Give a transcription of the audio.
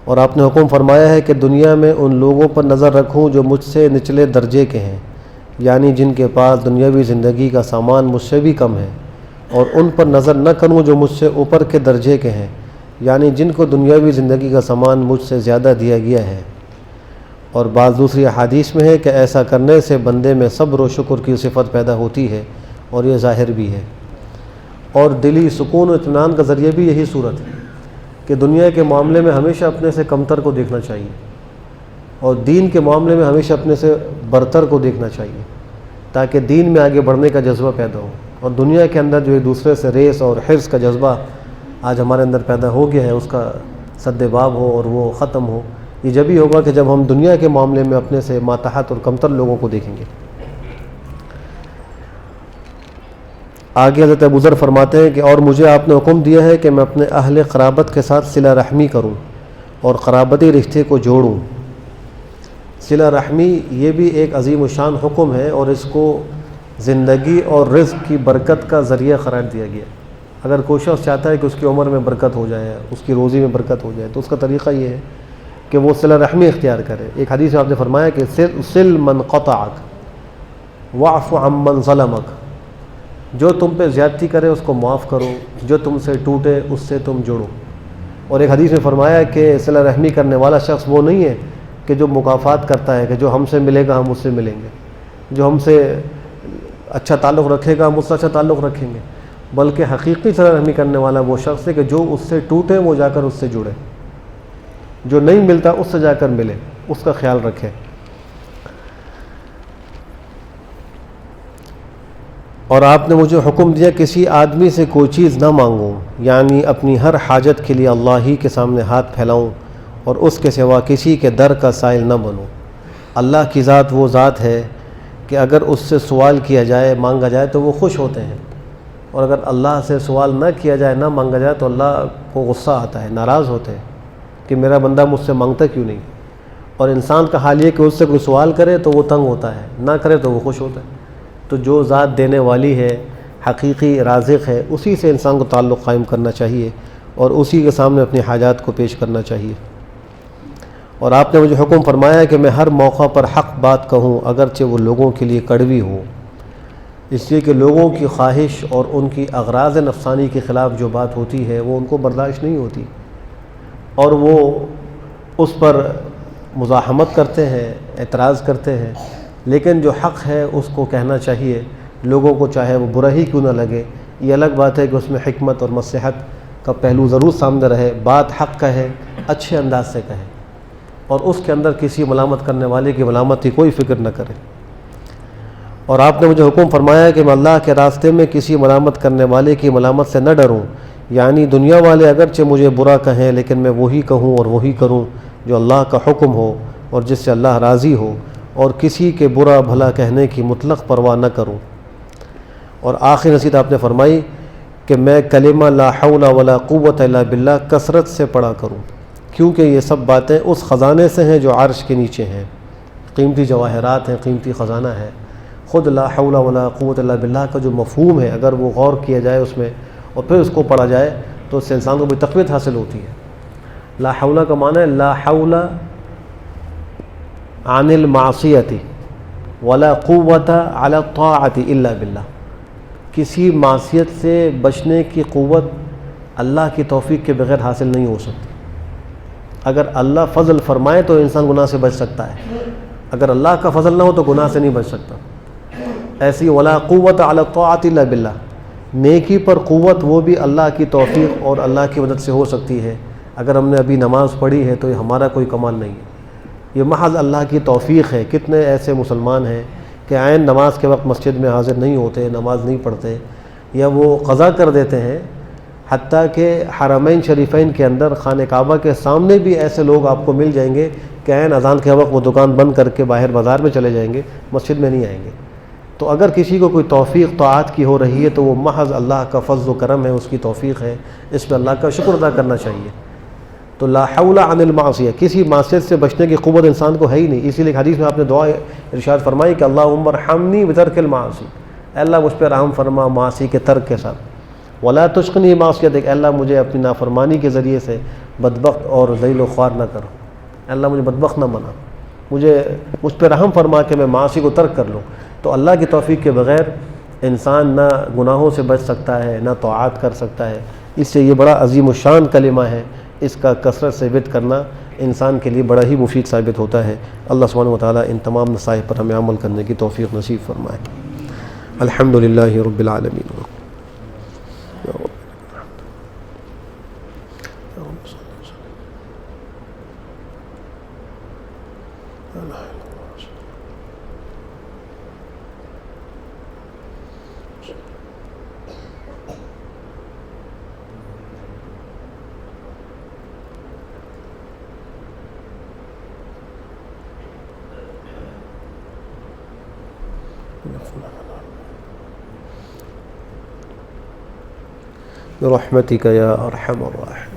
اور آپ نے حکم فرمایا ہے کہ دنیا میں ان لوگوں پر نظر رکھوں جو مجھ سے نچلے درجے کے ہیں، یعنی جن کے پاس دنیاوی زندگی کا سامان مجھ سے بھی کم ہے، اور ان پر نظر نہ کروں جو مجھ سے اوپر کے درجے کے ہیں، یعنی جن کو دنیاوی زندگی کا سامان مجھ سے زیادہ دیا گیا ہے۔ اور بعض دوسری احادیث میں ہے کہ ایسا کرنے سے بندے میں صبر و شکر کی صفت پیدا ہوتی ہے، اور یہ ظاہر بھی ہے۔ اور دلی سکون و اطمینان کا ذریعہ بھی یہی صورت ہے کہ دنیا کے معاملے میں ہمیشہ اپنے سے کمتر کو دیکھنا چاہیے، اور دین کے معاملے میں ہمیشہ اپنے سے برتر کو دیکھنا چاہیے، تاکہ دین میں آگے بڑھنے کا جذبہ پیدا ہو۔ اور دنیا کے اندر جو ایک دوسرے سے ریس اور حرص کا جذبہ آج ہمارے اندر پیدا ہو گیا ہے، اس کا سد باب ہو اور وہ ختم ہو۔ یہ جب ہی ہوگا کہ جب ہم دنیا کے معاملے میں اپنے سے ماتحت اور کمتر لوگوں کو دیکھیں گے۔ آگے حضرت ابو ذر فرماتے ہیں کہ اور مجھے آپ نے حکم دیا ہے کہ میں اپنے اہل قرابت کے ساتھ صلہ رحمی کروں اور قرابتی رشتے کو جوڑوں۔ صلہ رحمی یہ بھی ایک عظیم الشان حکم ہے، اور اس کو زندگی اور رزق کی برکت کا ذریعہ قرار دیا گیا۔ اگر کوئی شخص چاہتا ہے کہ اس کی عمر میں برکت ہو جائے، اس کی روزی میں برکت ہو جائے، تو اس کا طریقہ یہ ہے کہ وہ صلہ رحمی اختیار کرے۔ ایک حدیث میں آپ نے فرمایا کہ صل من قطعک واعف عمن ظلمک، جو تم پہ زیادتی کرے اس کو معاف کرو، جو تم سے ٹوٹے اس سے تم جڑو۔ اور ایک حدیث میں فرمایا کہ صلہ رحمی کرنے والا شخص وہ نہیں ہے کہ جو مکافات کرتا ہے کہ جو ہم سے ملے گا ہم اس سے ملیں گے، جو ہم سے اچھا تعلق رکھے گا ہم اس سے اچھا تعلق رکھیں گے، بلکہ حقیقی صلہ رحمی کرنے والا وہ شخص ہے کہ جو اس سے ٹوٹے وہ جا کر اس سے جڑے، جو نہیں ملتا اس سے جا کر ملے، اس کا خیال رکھے۔ اور آپ نے مجھے حکم دیا کسی آدمی سے کوئی چیز نہ مانگوں، یعنی اپنی ہر حاجت کے لیے اللہ ہی کے سامنے ہاتھ پھیلاؤں اور اس کے سوا کسی کے در کا سائل نہ بنوں۔ اللہ کی ذات وہ ذات ہے کہ اگر اس سے سوال کیا جائے، مانگا جائے تو وہ خوش ہوتے ہیں، اور اگر اللہ سے سوال نہ کیا جائے، نہ مانگا جائے تو اللہ کو غصہ آتا ہے، ناراض ہوتے ہیں کہ میرا بندہ مجھ سے مانگتا کیوں نہیں۔ اور انسان کا حال یہ کہ اس سے کوئی سوال کرے تو وہ تنگ ہوتا ہے، نہ کرے تو وہ خوش ہوتا ہے۔ تو جو ذات دینے والی ہے، حقیقی رازق ہے، اسی سے انسان کو تعلق قائم کرنا چاہیے اور اسی کے سامنے اپنی حاجات کو پیش کرنا چاہیے۔ اور آپ نے مجھے حکم فرمایا کہ میں ہر موقع پر حق بات کہوں اگرچہ وہ لوگوں کے لیے کڑوی ہو، اس لیے کہ لوگوں کی خواہش اور ان کی اغراض نفسانی کے خلاف جو بات ہوتی ہے وہ ان کو برداشت نہیں ہوتی، اور وہ اس پر مزاحمت کرتے ہیں، اعتراض کرتے ہیں۔ لیکن جو حق ہے اس کو کہنا چاہیے لوگوں کو، چاہے وہ برا ہی کیوں نہ لگے۔ یہ الگ بات ہے کہ اس میں حکمت اور مصلحت کا پہلو ضرور سامنے رہے، بات حق کہے، اچھے انداز سے کہے، اور اس کے اندر کسی ملامت کرنے والے کی ملامت کی کوئی فکر نہ کرے۔ اور آپ نے مجھے حکم فرمایا کہ میں اللہ کے راستے میں کسی ملامت کرنے والے کی ملامت سے نہ ڈروں، یعنی دنیا والے اگرچہ مجھے برا کہیں لیکن میں وہی کہوں اور وہی کروں جو اللہ کا حکم ہو اور جس سے اللہ راضی ہو، اور کسی کے برا بھلا کہنے کی مطلق پرواہ نہ کروں۔ اور آخری نصیحت آپ نے فرمائی کہ میں کلمہ لا حول ولا قوت الا باللہ کثرت سے پڑھا کروں، کیونکہ یہ سب باتیں اس خزانے سے ہیں جو عرش کے نیچے ہیں، قیمتی جواہرات ہیں، قیمتی خزانہ ہے۔ خود لا حول ولا قوت الا باللہ کا جو مفہوم ہے، اگر وہ غور کیا جائے اس میں اور پھر اس کو پڑھا جائے تو اس سے انسان کو بھی تقویت حاصل ہوتی ہے۔ لا حول کا معنی ہے لا حول عن المعصیت ولا قوت علی الطاعت الا باللہ، کسی معصیت سے بچنے کی قوت اللہ کی توفیق کے بغیر حاصل نہیں ہو سکتی۔ اگر اللہ فضل فرمائے تو انسان گناہ سے بچ سکتا ہے، اگر اللہ کا فضل نہ ہو تو گناہ سے نہیں بچ سکتا۔ ایسی ولا قوت علی الطاعت الا باللہ، نیکی پر قوت وہ بھی اللہ کی توفیق اور اللہ کی مدد سے ہو سکتی ہے۔ اگر ہم نے ابھی نماز پڑھی ہے تو یہ ہمارا کوئی کمال نہیں ہے، یہ محض اللہ کی توفیق ہے۔ کتنے ایسے مسلمان ہیں کہ عین نماز کے وقت مسجد میں حاضر نہیں ہوتے، نماز نہیں پڑھتے، یا وہ قضا کر دیتے ہیں۔ حتیٰ کہ حرمین شریفین کے اندر خانہ کعبہ کے سامنے بھی ایسے لوگ آپ کو مل جائیں گے کہ عین اذان کے وقت وہ دکان بند کر کے باہر بازار میں چلے جائیں گے، مسجد میں نہیں آئیں گے۔ تو اگر کسی کو کوئی توفیق طاعت کی ہو رہی ہے تو وہ محض اللہ کا فضل و کرم ہے، اس کی توفیق ہے، اس پہ اللہ کا شکر ادا کرنا چاہیے۔ تو لا حول عن المعصیہ، کسی معصیت سے بچنے کی قوت انسان کو ہے ہی نہیں۔ اسی لیے حدیث میں آپ نے دعا ارشاد فرمائی کہ اللہم ارحمنی بترک المعاصی، اے اللہ مجھ پہ رحم فرما معاصی کے ترک کے ساتھ، ولا تشقنی معصیتک، اے اللہ مجھے اپنی نافرمانی کے ذریعے سے بدبخت اور ذلیل و خوار نہ کر۔ اللہ مجھے بدبخت نہ بنا، مجھ پہ رحم فرما کہ میں معاصی کو ترک کر لوں۔ تو اللہ کی توفیق کے بغیر انسان نہ گناہوں سے بچ سکتا ہے، نہ طاعات کر سکتا ہے۔ اس سے یہ بڑا عظیم الشان کلمہ ہے، اس کا کثرت سے ورد کرنا انسان کے لیے بڑا ہی مفید ثابت ہوتا ہے۔ اللہ سبحانہ وتعالیٰ ان تمام نصائح پر ہمیں عمل کرنے کی توفیق نصیب فرمائے۔ الحمدللہ رب العالمین۔ برحمتک یا ارحم الراحمین۔